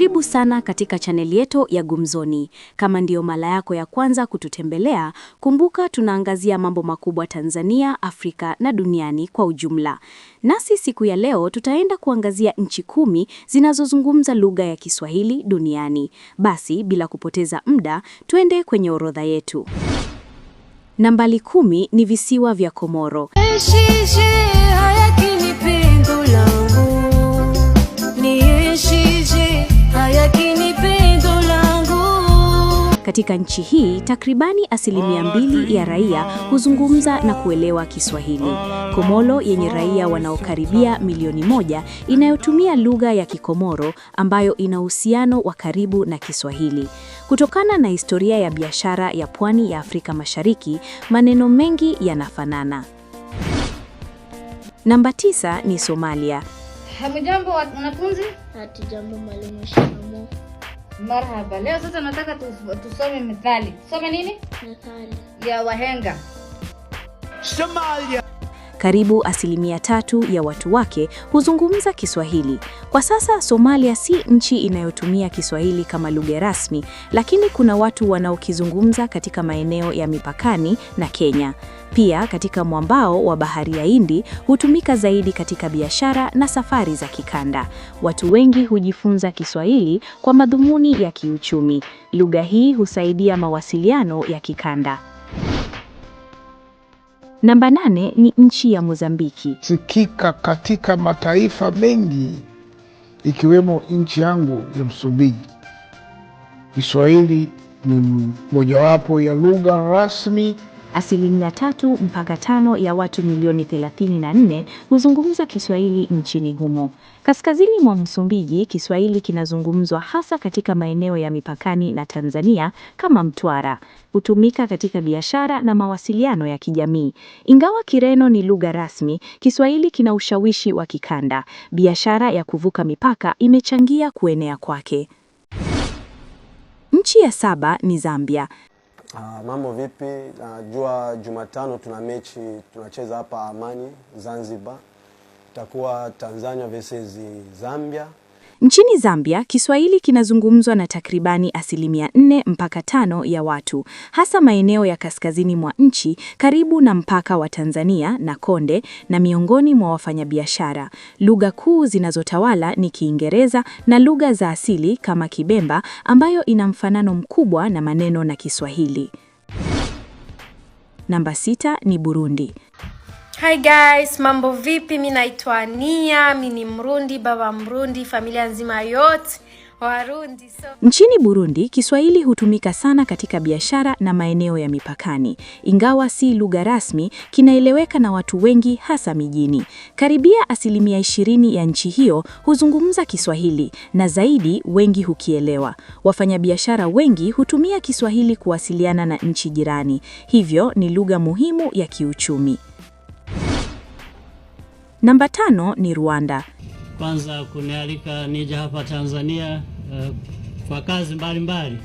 Karibu sana katika chaneli yetu ya Gumzoni. Kama ndiyo mara yako ya kwanza kututembelea, kumbuka tunaangazia mambo makubwa Tanzania, Afrika na duniani kwa ujumla. Nasi siku ya leo tutaenda kuangazia nchi 10 zinazozungumza lugha ya Kiswahili duniani. Basi bila kupoteza muda, twende kwenye orodha yetu. Nambari 10 ni visiwa vya Komoro. Katika nchi hii, takribani 2% ya raia huzungumza na kuelewa Kiswahili. Komoro yenye raia wanaokaribia milioni 1 inayotumia lugha ya Kikomoro ambayo ina uhusiano wa karibu na Kiswahili. Kutokana na historia ya biashara ya pwani ya Afrika Mashariki, maneno mengi yanafanana. Namba 9 ni Somalia. Hamujambo wanafunzi? Hatujambo mwalimu. Shikamoo. Marhaba. Leo sasa nataka tusome methali. Tusome nini? Methali ya wahenga. Somalia. Karibu 3% ya watu wake huzungumza Kiswahili. Kwa sasa Somalia si nchi inayotumia Kiswahili kama lugha rasmi, lakini kuna watu wanaokizungumza katika maeneo ya mipakani na Kenya. Pia katika mwambao wa Bahari ya Hindi hutumika zaidi katika biashara na safari za kikanda. Watu wengi hujifunza Kiswahili kwa madhumuni ya kiuchumi. Lugha hii husaidia mawasiliano ya kikanda. Namba 8 ni nchi ya Mozambiki. Sikika katika mataifa mengi ikiwemo nchi yangu ya Msumbiji. Kiswahili ni mojawapo ya lugha rasmi. 3-5 ya watu milioni 34 huzungumza Kiswahili nchini humo. Kaskazini mwa Msumbiji, Kiswahili kinazungumzwa hasa katika maeneo ya mipakani na Tanzania kama Mtwara. Hutumika katika biashara na mawasiliano ya kijamii. Ingawa Kireno ni lugha rasmi, Kiswahili kina ushawishi wa kikanda. Biashara ya kuvuka mipaka imechangia kuenea kwake. Nchi ya 7 ni Zambia. Mambo vipi? Najua Jumatano tuna mechi tunacheza hapa Amani, Zanzibar. Itakuwa Tanzania versus Zambia. Nchini Zambia, Kiswahili kinazungumzwa na takribani 4-5 ya watu, hasa maeneo ya kaskazini mwa nchi karibu na mpaka wa Tanzania na Konde na miongoni mwa wafanyabiashara. Lugha kuu zinazotawala ni Kiingereza na lugha za asili kama Kibemba ambayo ina mfanano mkubwa na maneno na Kiswahili. Namba 6 ni Burundi. Hi guys, mambo vipi? Mimi naitwa Nia, mimi ni Mrundi, baba Mrundi, familia nzima yote Warundi. Nchini Burundi, Kiswahili hutumika sana katika biashara na maeneo ya mipakani. Ingawa si lugha rasmi, kinaeleweka na watu wengi hasa mijini. Karibia 20% ya nchi hiyo huzungumza Kiswahili na zaidi wengi hukielewa. Wafanyabiashara wengi hutumia Kiswahili kuwasiliana na nchi jirani. Hivyo ni lugha muhimu ya kiuchumi. Namba 5 ni Rwanda. Kwanza kunialika nije hapa Tanzania kwa kazi mbalimbali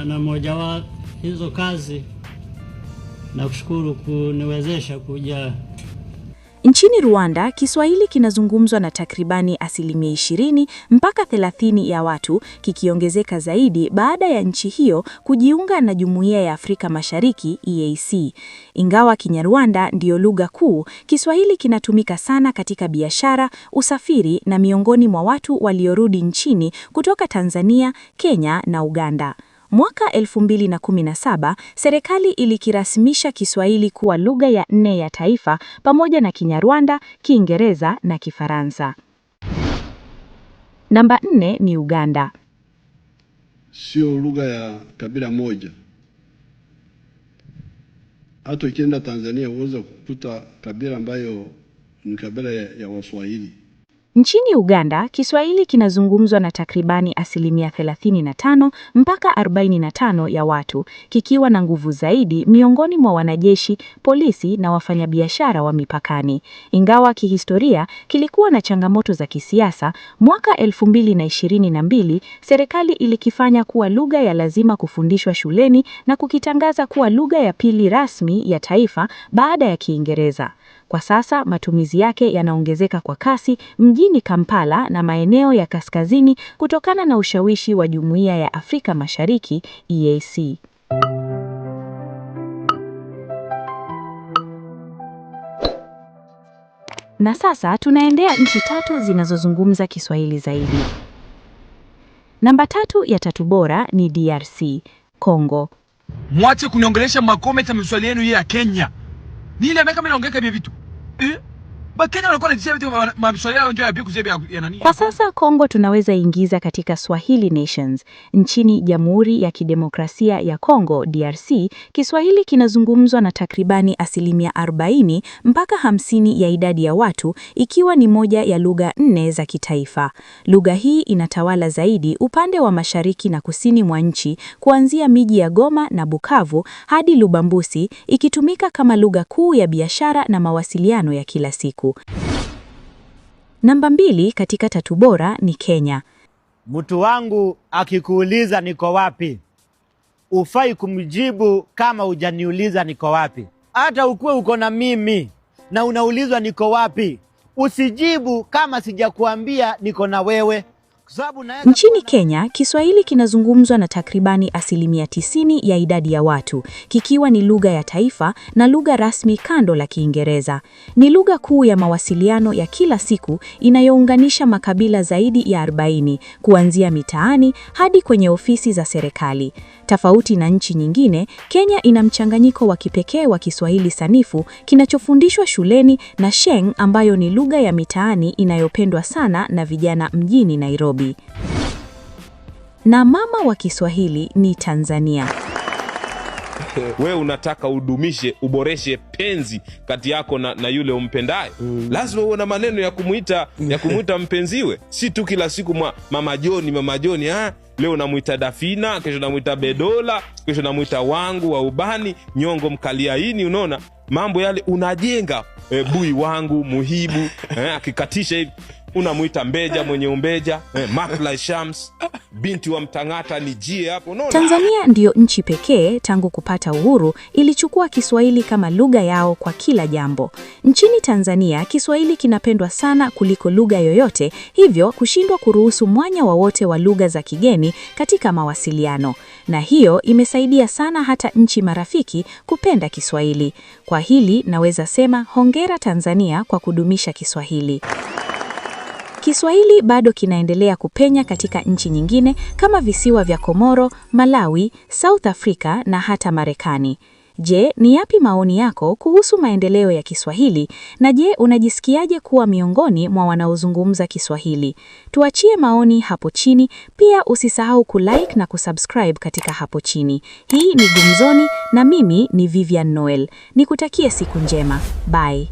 na moja wa hizo kazi na kushukuru kuniwezesha kuja. Nchini Rwanda, Kiswahili kinazungumzwa na takribani 20-30 ya watu, kikiongezeka zaidi baada ya nchi hiyo kujiunga na Jumuiya ya Afrika Mashariki EAC. Ingawa Kinyarwanda ndiyo lugha kuu, Kiswahili kinatumika sana katika biashara, usafiri na miongoni mwa watu waliorudi nchini kutoka Tanzania, Kenya na Uganda. Mwaka 2017, serikali ilikirasmisha Kiswahili kuwa lugha ya 4 ya taifa pamoja na Kinyarwanda, Kiingereza na Kifaransa. Namba 4 ni Uganda. Sio lugha ya kabila moja. Hata ukienda Tanzania uweza kukuta kabila ambayo ni kabila ya Waswahili. Nchini Uganda, Kiswahili kinazungumzwa na takribani 35-45 ya watu, kikiwa na nguvu zaidi miongoni mwa wanajeshi, polisi na wafanyabiashara wa mipakani. Ingawa kihistoria kilikuwa na changamoto za kisiasa, mwaka 2022 serikali ilikifanya kuwa lugha ya lazima kufundishwa shuleni na kukitangaza kuwa lugha ya pili rasmi ya taifa baada ya Kiingereza. Kwa sasa matumizi yake yanaongezeka kwa kasi mjini Kampala na maeneo ya kaskazini kutokana na ushawishi wa Jumuiya ya Afrika Mashariki EAC. Na sasa tunaendea nchi 3 zinazozungumza Kiswahili zaidi. Namba 3 ya 3 bora ni DRC, Kongo. Mwache kuniongelesha makometa miswali yenu ya Kenya. Ni ile kama naongeka hivi vitu. Bakenya wanakuwa wanajisema vitu mamiswali yao ndio ya biku zebe ya nani? Kwa sasa Kongo tunaweza ingiza katika Swahili Nations. Nchini Jamhuri ya Kidemokrasia ya Kongo DRC, Kiswahili kinazungumzwa na takribani 40% mpaka 50% ya idadi ya watu, ikiwa ni moja ya lugha 4 za kitaifa. Lugha hii inatawala zaidi upande wa mashariki na kusini mwa nchi, kuanzia miji ya Goma na Bukavu hadi Lubumbashi, ikitumika kama lugha kuu ya biashara na mawasiliano ya kila siku. Namba 2 katika 3 bora ni Kenya. Mtu wangu akikuuliza niko wapi, ufai kumjibu kama hujaniuliza niko wapi. Hata ukuwe uko na mimi na unaulizwa niko wapi, usijibu kama sijakuambia niko na wewe. Nchini Kenya, Kiswahili kinazungumzwa na takribani 90% ya idadi ya watu, kikiwa ni lugha ya taifa na lugha rasmi kando la Kiingereza. Ni lugha kuu ya mawasiliano ya kila siku inayounganisha makabila zaidi ya 40, kuanzia mitaani hadi kwenye ofisi za serikali. Tofauti na nchi nyingine, Kenya ina mchanganyiko wa kipekee wa Kiswahili sanifu kinachofundishwa shuleni na Sheng, ambayo ni lugha ya mitaani inayopendwa sana na vijana mjini Nairobi. Na mama wa Kiswahili ni Tanzania. Wewe unataka udumishe, uboreshe penzi kati yako na yule umpendaye. Lazima uwe na maneno ya kumuita mpenziwe. Si tu kila siku mama Joni, leo namuita Dafina, kesho namuita Bedola, kesho namuita wangu wa ubani, nyongo mkaliaini. Unaona mambo yale unajenga. Bui wangu muhibu, akikatisha hivi unamuita Mbeja mwenye umbeja, Makla Shams, binti wa Mtangata ni jie hapo. Unaona? Tanzania ndiyo nchi pekee tangu kupata uhuru ilichukua Kiswahili kama lugha yao kwa kila jambo. Nchini Tanzania, Kiswahili kinapendwa sana kuliko lugha yoyote, hivyo kushindwa kuruhusu mwanya wowote wa lugha za kigeni katika mawasiliano. Na hiyo imesaidia sana hata nchi marafiki kupenda Kiswahili. Kwa hili naweza sema hongera Tanzania kwa kudumisha Kiswahili. Kiswahili bado kinaendelea kupenya katika nchi nyingine kama visiwa vya Komoro, Malawi, South Africa na hata Marekani. Je, ni yapi maoni yako kuhusu maendeleo ya Kiswahili? Na je, unajisikiaje kuwa miongoni mwa wanaozungumza Kiswahili? Tuachie maoni hapo chini. Pia usisahau kulike na kusubscribe katika hapo chini. Hii ni Gumzoni na mimi ni Vivian Noel. Nikutakie siku njema. Bye.